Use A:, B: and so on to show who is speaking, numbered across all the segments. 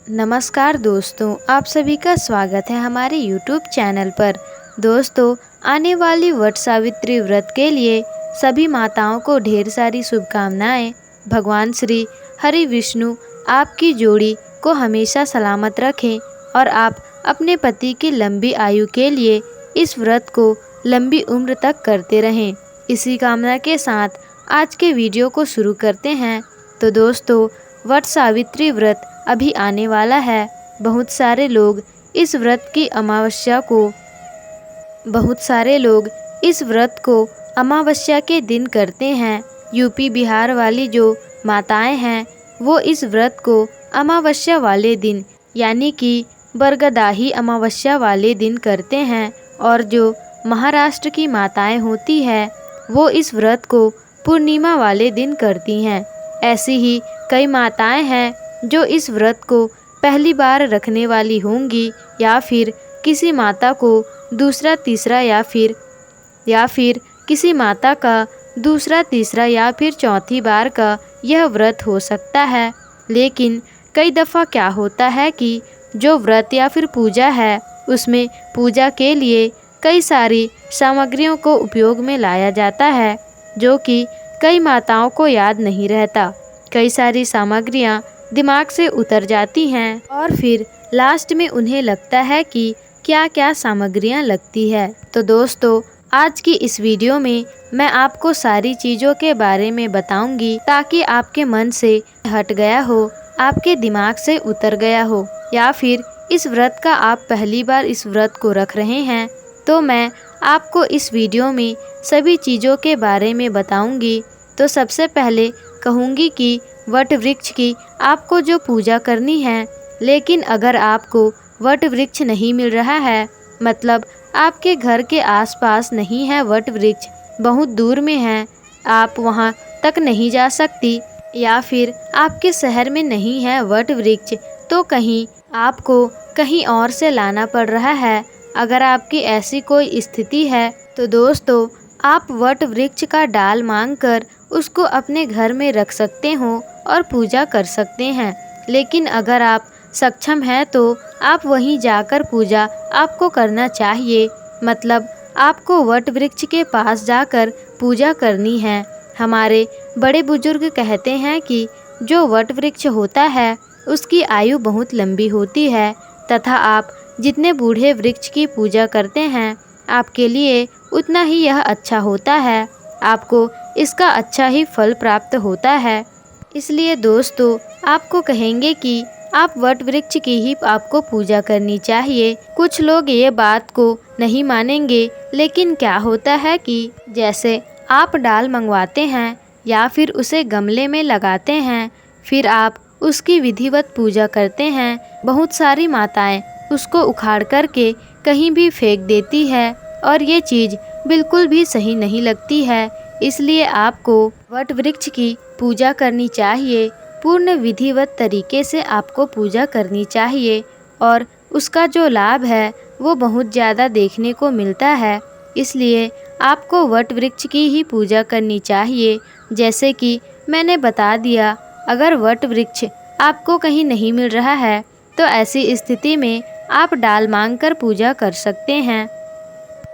A: नमस्कार दोस्तों, आप सभी का स्वागत है हमारे YouTube चैनल पर। दोस्तों, आने वाली वट सावित्री व्रत के लिए सभी माताओं को ढेर सारी शुभकामनाएं। भगवान श्री हरि विष्णु आपकी जोड़ी को हमेशा सलामत रखें और आप अपने पति की लंबी आयु के लिए इस व्रत को लंबी उम्र तक करते रहें। इसी कामना के साथ आज के वीडियो को शुरू करते हैं। तो दोस्तों, वट सावित्री व्रत अभी आने वाला है। बहुत सारे लोग इस व्रत को अमावस्या के दिन करते हैं। यूपी बिहार वाली जो माताएं हैं वो इस व्रत को अमावस्या वाले दिन यानी कि बरगदाही अमावस्या वाले दिन करते हैं, और जो महाराष्ट्र की माताएं होती हैं वो इस व्रत को पूर्णिमा वाले दिन करती हैं। ऐसी ही कई माताएं हैं जो इस व्रत को पहली बार रखने वाली होंगी, या फिर किसी माता को दूसरा तीसरा या फिर किसी माता का दूसरा तीसरा या फिर चौथी बार का यह व्रत हो सकता है। लेकिन कई दफ़ा क्या होता है कि जो व्रत या फिर पूजा है उसमें पूजा के लिए कई सारी सामग्रियों को उपयोग में लाया जाता है, जो कि कई माताओं को याद नहीं रहता। कई सारी सामग्रियां दिमाग से उतर जाती हैं और फिर लास्ट में उन्हें लगता है कि क्या क्या सामग्रियां लगती है। तो दोस्तों, आज की इस वीडियो में मैं आपको सारी चीज़ों के बारे में बताऊंगी, ताकि आपके मन से हट गया हो, आपके दिमाग से उतर गया हो, या फिर इस व्रत का आप पहली बार इस व्रत को रख रहे हैं तो मैं आपको इस वीडियो में सभी चीज़ों के बारे में बताऊंगी। तो सबसे पहले कहूँगी कि वट वृक्ष की आपको जो पूजा करनी है, लेकिन अगर आपको वट वृक्ष नहीं मिल रहा है, मतलब आपके घर के आसपास नहीं है वट वृक्ष, बहुत दूर में है, आप वहां तक नहीं जा सकती, या फिर आपके शहर में नहीं है वट वृक्ष, तो आपको कहीं और से लाना पड़ रहा है। अगर आपकी ऐसी कोई स्थिति है तो दोस्तों, आप वट वृक्ष का डाल मांगकर उसको अपने घर में रख सकते हो और पूजा कर सकते हैं। लेकिन अगर आप सक्षम हैं तो आप वहीं जाकर पूजा आपको करना चाहिए, मतलब आपको वट वृक्ष के पास जाकर पूजा करनी है। हमारे बड़े बुजुर्ग कहते हैं कि जो वट वृक्ष होता है उसकी आयु बहुत लंबी होती है, तथा आप जितने बूढ़े वृक्ष की पूजा करते हैं आपके लिए उतना ही यह अच्छा होता है, आपको इसका अच्छा ही फल प्राप्त होता है। इसलिए दोस्तों, आपको कहेंगे कि आप वट वृक्ष की ही आपको पूजा करनी चाहिए। कुछ लोग ये बात को नहीं मानेंगे, लेकिन क्या होता है कि जैसे आप डाल मंगवाते हैं या फिर उसे गमले में लगाते हैं, फिर आप उसकी विधिवत पूजा करते हैं। बहुत सारी माताएं उसको उखाड़ करके कहीं भी फेंक देती है, और ये चीज़ बिल्कुल भी सही नहीं लगती है। इसलिए आपको वट वृक्ष की पूजा करनी चाहिए, पूर्ण विधिवत तरीके से आपको पूजा करनी चाहिए, और उसका जो लाभ है वो बहुत ज़्यादा देखने को मिलता है। इसलिए आपको वट वृक्ष की ही पूजा करनी चाहिए। जैसे कि मैंने बता दिया, अगर वट वृक्ष आपको कहीं नहीं मिल रहा है तो ऐसी स्थिति में आप डाल मांगकर पूजा कर सकते हैं,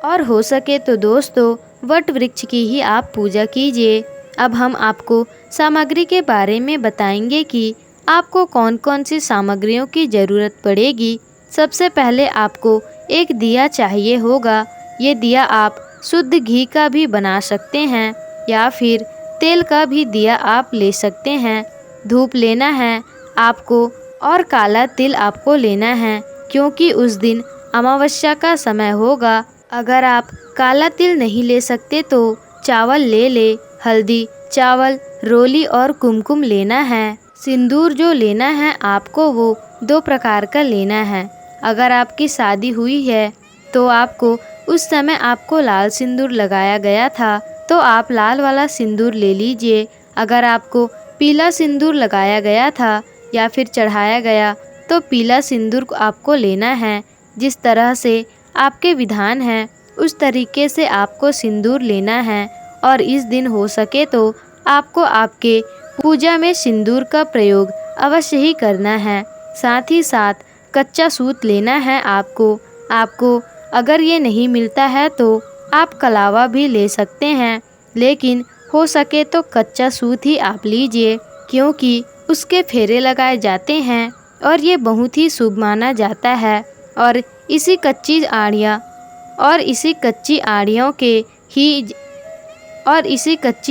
A: और हो सके तो दोस्तों वट वृक्ष की ही आप पूजा कीजिए। अब हम आपको सामग्री के बारे में बताएंगे कि आपको कौन कौन सी सामग्रियों की ज़रूरत पड़ेगी। सबसे पहले आपको एक दिया चाहिए होगा। ये दिया आप शुद्ध घी का भी बना सकते हैं, या फिर तेल का भी दिया आप ले सकते हैं। धूप लेना है आपको, और काला तिल आपको लेना है, क्योंकि उस दिन अमावस्या का समय होगा। अगर आप काला तिल नहीं ले सकते तो चावल ले, हल्दी, चावल, रोली और कुमकुम लेना है। सिंदूर जो लेना है आपको वो 2 प्रकार का लेना है। अगर आपकी शादी हुई है तो आपको उस समय आपको लाल सिंदूर लगाया गया था तो आप लाल वाला सिंदूर ले लीजिए। अगर आपको पीला सिंदूर लगाया गया था या फिर चढ़ाया गया तो पीला सिंदूर आपको लेना है। जिस तरह से आपके विधान हैं उस तरीके से आपको सिंदूर लेना है, और इस दिन हो सके तो आपको आपके पूजा में सिंदूर का प्रयोग अवश्य ही करना है। साथ ही साथ कच्चा सूत लेना है आपको अगर ये नहीं मिलता है तो आप कलावा भी ले सकते हैं, लेकिन हो सके तो कच्चा सूत ही आप लीजिए, क्योंकि उसके फेरे लगाए जाते हैं और ये बहुत ही शुभ माना जाता है। और इसी कच्ची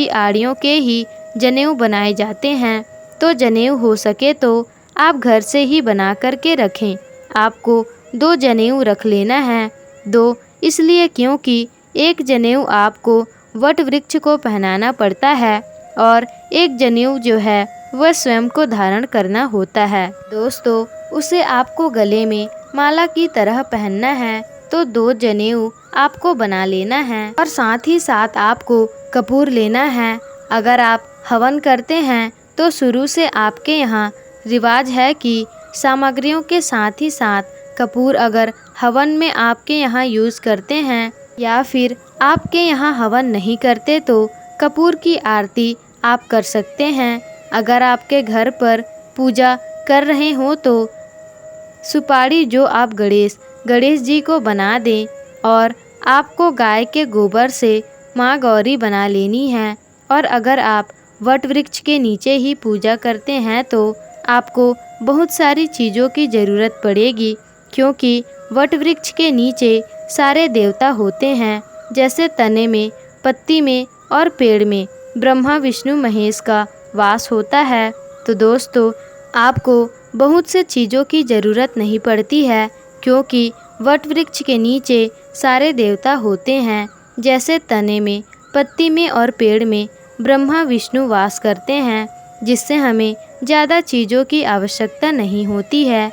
A: आड़ियों के ही जनेऊ बनाए जाते हैं। तो जनेऊ हो सके तो आप घर से ही बना कर के रखें। आपको 2 जनेऊ रख लेना है। 2 इसलिए क्योंकि एक जनेऊ आपको वट वृक्ष को पहनाना पड़ता है और एक जनेऊ जो है वह स्वयं को धारण करना होता है। दोस्तों, उसे आपको गले में माला की तरह पहनना है। तो 2 जनेऊ आपको बना लेना है और साथ ही साथ आपको कपूर लेना है। अगर आप हवन करते हैं तो शुरू से आपके यहाँ रिवाज है कि सामग्रियों के साथ ही साथ कपूर अगर हवन में आपके यहाँ यूज़ करते हैं या फिर आपके यहाँ हवन नहीं करते तो कपूर की आरती आप कर सकते हैं। अगर आपके घर पर पूजा कर रहे हो तो सुपारी जो आप गणेश जी को बना दें और आपको गाय के गोबर से माँ गौरी बना लेनी है। और अगर आप वट वृक्ष के नीचे ही पूजा करते हैं तो आपको बहुत सारी चीज़ों की ज़रूरत पड़ेगी, क्योंकि वट वृक्ष के नीचे सारे देवता होते हैं, जैसे तने में, पत्ती में और पेड़ में ब्रह्मा विष्णु महेश का वास होता है। तो दोस्तों, आपको बहुत से चीज़ों की ज़रूरत नहीं पड़ती है, क्योंकि वट वृक्ष के नीचे सारे देवता होते हैं, जैसे तने में, पत्ती में और पेड़ में ब्रह्मा विष्णु वास करते हैं, जिससे हमें ज़्यादा चीज़ों की आवश्यकता नहीं होती है।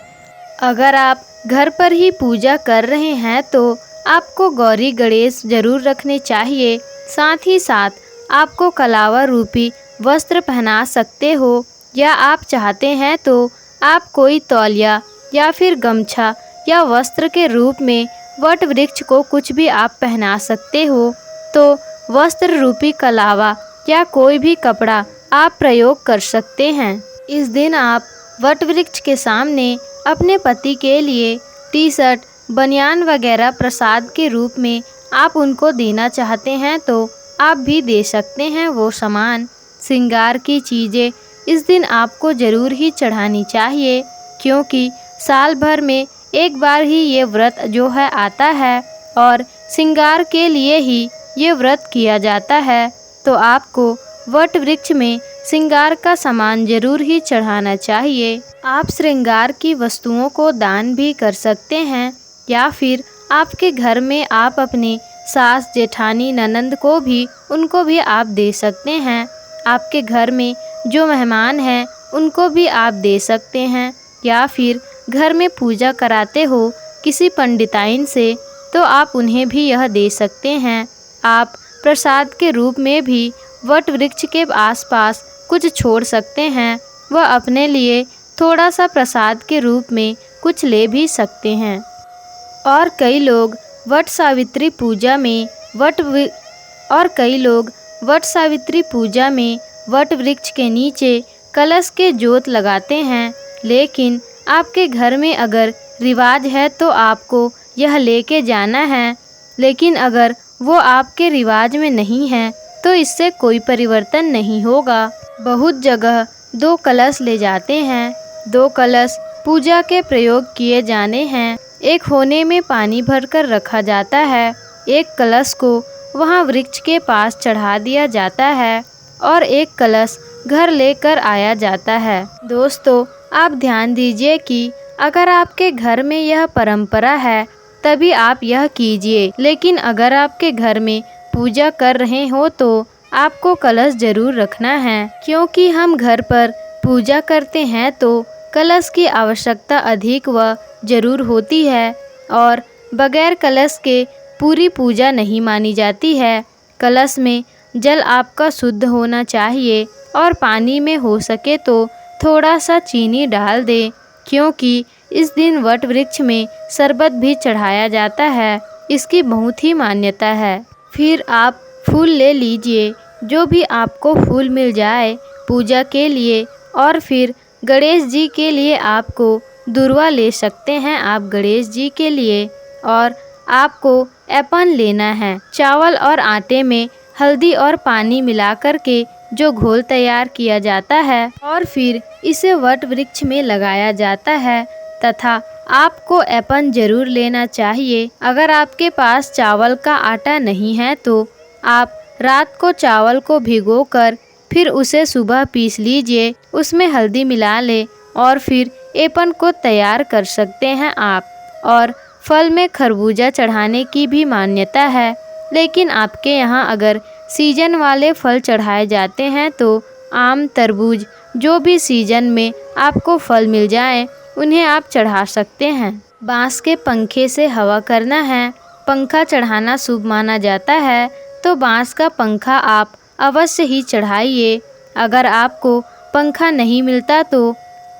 A: अगर आप घर पर ही पूजा कर रहे हैं तो आपको गौरी गणेश जरूर रखने चाहिए। साथ ही साथ आपको कलावा रूपी वस्त्र पहना सकते हो, या आप चाहते हैं तो आप कोई तौलिया या फिर गमछा या वस्त्र के रूप में वट वृक्ष को कुछ भी आप पहना सकते हो। तो वस्त्र रूपी कलावा या कोई भी कपड़ा आप प्रयोग कर सकते हैं। इस दिन आप वट वृक्ष के सामने अपने पति के लिए टी शर्ट, बनियान वगैरह प्रसाद के रूप में आप उनको देना चाहते हैं तो आप भी दे सकते हैं। वो सामान, श्रृंगार की चीज़ें इस दिन आपको ज़रूर ही चढ़ानी चाहिए, क्योंकि साल भर में एक बार ही ये व्रत जो है आता है और श्रृंगार के लिए ही ये व्रत किया जाता है। तो आपको वट वृक्ष में श्रृंगार का सामान जरूर ही चढ़ाना चाहिए। आप श्रृंगार की वस्तुओं को दान भी कर सकते हैं, या फिर आपके घर में आप अपनी सास, जेठानी, ननंद को भी उनको भी आप दे सकते हैं। आपके घर में जो मेहमान हैं उनको भी आप दे सकते हैं, या फिर घर में पूजा कराते हो किसी पंडिताइन से तो आप उन्हें भी यह दे सकते हैं। आप प्रसाद के रूप में भी वट वृक्ष के आसपास कुछ छोड़ सकते हैं, वह अपने लिए थोड़ा सा प्रसाद के रूप में कुछ ले भी सकते हैं। और कई लोग वट सावित्री पूजा में वट वृक्ष के नीचे कलश के जोत लगाते हैं। लेकिन आपके घर में अगर रिवाज है तो आपको यह लेके जाना है, लेकिन अगर वो आपके रिवाज में नहीं है तो इससे कोई परिवर्तन नहीं होगा। बहुत जगह 2 कलश ले जाते हैं। 2 कलश पूजा के प्रयोग किए जाने हैं। एक होने में पानी भरकर रखा जाता है, एक कलश को वहां वृक्ष के पास चढ़ा दिया जाता है और एक कलश घर लेकर आया जाता है। दोस्तों, आप ध्यान दीजिए कि अगर आपके घर में यह परंपरा है तभी आप यह कीजिए, लेकिन अगर आपके घर में पूजा कर रहे हो तो आपको कलश जरूर रखना है, क्योंकि हम घर पर पूजा करते हैं तो कलश की आवश्यकता अधिक व जरूर होती है और बगैर कलश के पूरी पूजा नहीं मानी जाती है। कलश में जल आपका शुद्ध होना चाहिए और पानी में हो सके तो थोड़ा सा चीनी डाल दें, क्योंकि इस दिन वट वृक्ष में शरबत भी चढ़ाया जाता है। इसकी बहुत ही मान्यता है। फिर आप फूल ले लीजिए, जो भी आपको फूल मिल जाए पूजा के लिए, और फिर गणेश जी के लिए आपको दूर्वा ले सकते हैं आप गणेश जी के लिए। और आपको एपन लेना है। चावल और आटे में हल्दी और पानी मिलाकर के जो घोल तैयार किया जाता है और फिर इसे वट वृक्ष में लगाया जाता है। तथा आपको एपन जरूर लेना चाहिए। अगर आपके पास चावल का आटा नहीं है तो आप रात को चावल को भिगोकर फिर उसे सुबह पीस लीजिए, उसमें हल्दी मिला ले और फिर एपन को तैयार कर सकते हैं आप। और फल में खरबूजा चढ़ाने की भी मान्यता है, लेकिन आपके यहाँ अगर सीजन वाले फल चढ़ाए जाते हैं तो आम, तरबूज, जो भी सीजन में आपको फल मिल जाए उन्हें आप चढ़ा सकते हैं। बांस के पंखे से हवा करना है। पंखा चढ़ाना शुभ माना जाता है, तो बांस का पंखा आप अवश्य ही चढ़ाइए। अगर आपको पंखा नहीं मिलता तो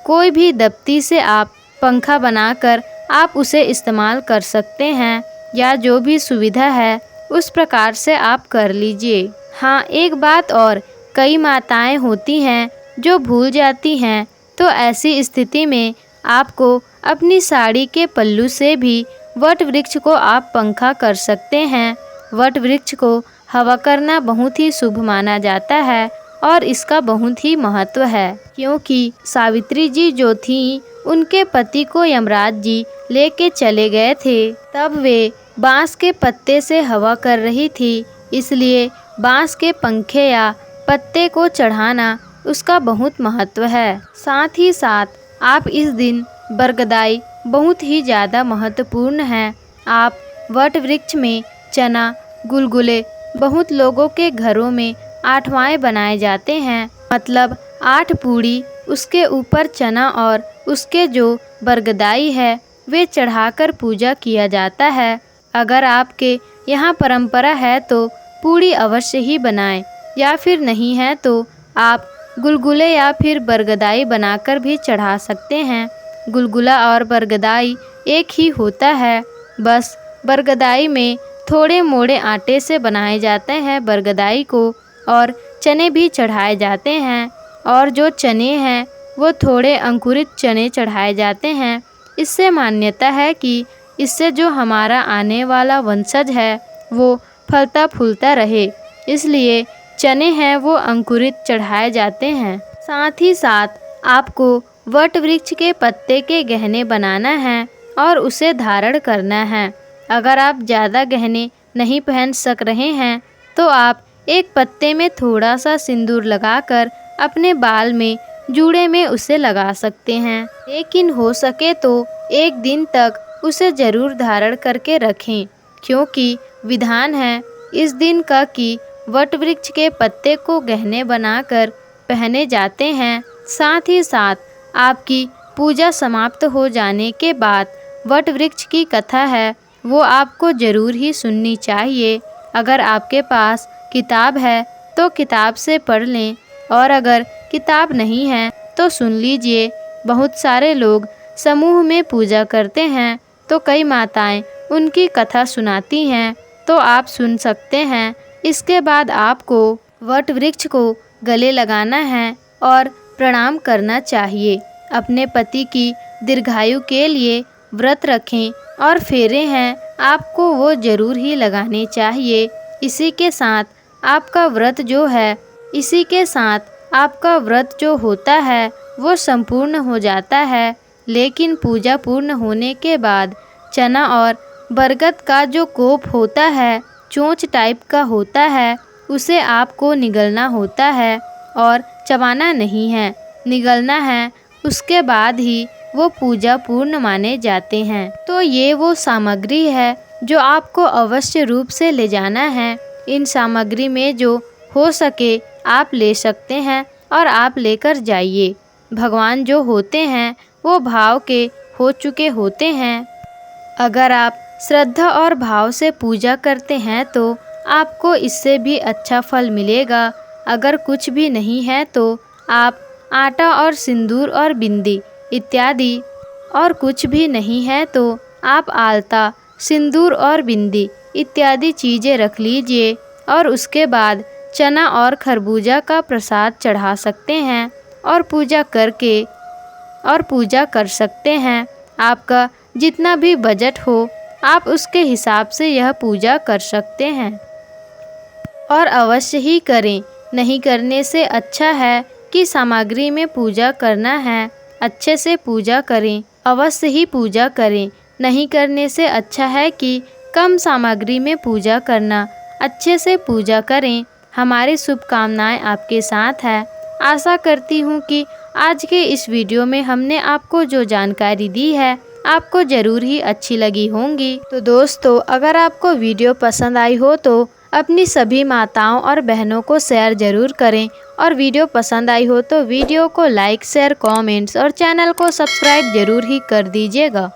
A: कोई भी दफ्ती से आप पंखा बनाकर आप उसे इस्तेमाल कर सकते हैं, या जो भी सुविधा है उस प्रकार से आप कर लीजिए। हाँ, एक बात और, कई माताएं होती हैं जो भूल जाती हैं, तो ऐसी स्थिति में आपको अपनी साड़ी के पल्लू से भी वट वृक्ष को आप पंखा कर सकते हैं। वट वृक्ष को हवा करना बहुत ही शुभ माना जाता है और इसका बहुत ही महत्व है, क्योंकि सावित्री जी जो थीं उनके पति को यमराज जी लेके चले गए थे, तब वे बांस के पत्ते से हवा कर रही थी। इसलिए बांस के पंखे या पत्ते को चढ़ाना उसका बहुत महत्व है। साथ ही साथ आप इस दिन बरगदाई बहुत ही ज़्यादा महत्वपूर्ण है। आप वट वृक्ष में चना, गुलगुले, बहुत लोगों के घरों में आठवाएँ बनाए जाते हैं, मतलब 8 पूड़ी, उसके ऊपर चना और उसके जो बरगदाई है वे चढ़ाकर पूजा किया जाता है। अगर आपके यहाँ परंपरा है तो पूड़ी अवश्य ही बनाएं, या फिर नहीं है तो आप गुलगुले या फिर बरगदाई बनाकर भी चढ़ा सकते हैं। गुलगुला और बरगदाई एक ही होता है, बस बरगदाई में थोड़े मोड़े आटे से बनाए जाते हैं बरगदाई को, और चने भी चढ़ाए जाते हैं, और जो चने हैं वो थोड़े अंकुरित चने चढ़ाए जाते हैं। इससे मान्यता है कि इससे जो हमारा आने वाला वंशज है वो फलता फूलता रहे, इसलिए चने हैं वो अंकुरित चढ़ाए जाते हैं। साथ ही साथ आपको वट वृक्ष के पत्ते के गहने बनाना है और उसे धारण करना है। अगर आप ज़्यादा गहने नहीं पहन सक रहे हैं तो आप एक पत्ते में थोड़ा सा सिंदूर लगाकर अपने बाल में, जूड़े में उसे लगा सकते हैं, लेकिन हो सके तो एक दिन तक उसे ज़रूर धारण करके रखें, क्योंकि विधान है इस दिन का कि वट वृक्ष के पत्ते को गहने बनाकर पहने जाते हैं। साथ ही साथ आपकी पूजा समाप्त हो जाने के बाद वट वृक्ष की कथा है वो आपको ज़रूर ही सुननी चाहिए। अगर आपके पास किताब है तो किताब से पढ़ लें, और अगर किताब नहीं है तो सुन लीजिए। बहुत सारे लोग समूह में पूजा करते हैं तो कई माताएं उनकी कथा सुनाती हैं, तो आप सुन सकते हैं। इसके बाद आपको वट वृक्ष को गले लगाना है और प्रणाम करना चाहिए। अपने पति की दीर्घायु के लिए व्रत रखें और फेरे हैं आपको वो ज़रूर ही लगाने चाहिए। इसी के साथ आपका व्रत जो होता है वो संपूर्ण हो जाता है। लेकिन पूजा पूर्ण होने के बाद चना और बरगद का जो कोप होता है, चोंच टाइप का होता है, उसे आपको निगलना होता है और चबाना नहीं है, निगलना है। उसके बाद ही वो पूजा पूर्ण माने जाते हैं। तो ये वो सामग्री है जो आपको अवश्य रूप से ले जाना है। इन सामग्री में जो हो सके आप ले सकते हैं और आप लेकर जाइए। भगवान जो होते हैं वो भाव के हो चुके होते हैं। अगर आप श्रद्धा और भाव से पूजा करते हैं तो आपको इससे भी अच्छा फल मिलेगा। अगर कुछ भी नहीं है तो आप आटा और सिंदूर और बिंदी इत्यादि, और कुछ भी नहीं है तो आप आलता, सिंदूर और बिंदी इत्यादि चीज़ें रख लीजिए, और उसके बाद चना और खरबूजा का प्रसाद चढ़ा सकते हैं। और पूजा करके और पूजा कर सकते हैं। आपका जितना भी बजट हो, आप उसके हिसाब से यह पूजा कर सकते हैं और अवश्य ही करें। नहीं करने से अच्छा है कि सामग्री में पूजा करना है, अच्छे से पूजा करें, अवश्य ही पूजा करें। नहीं करने से अच्छा है कि कम सामग्री में पूजा करना, अच्छे से पूजा करें। हमारी शुभकामनाएं आपके साथ है। आशा करती हूँ कि आज के इस वीडियो में हमने आपको जो जानकारी दी है आपको ज़रूर ही अच्छी लगी होंगी। तो दोस्तों, अगर आपको वीडियो पसंद आई हो तो अपनी सभी माताओं और बहनों को शेयर ज़रूर करें और वीडियो पसंद आई हो तो वीडियो को लाइक, शेयर, कमेंट्स और चैनल को सब्सक्राइब ज़रूर ही कर दीजिएगा।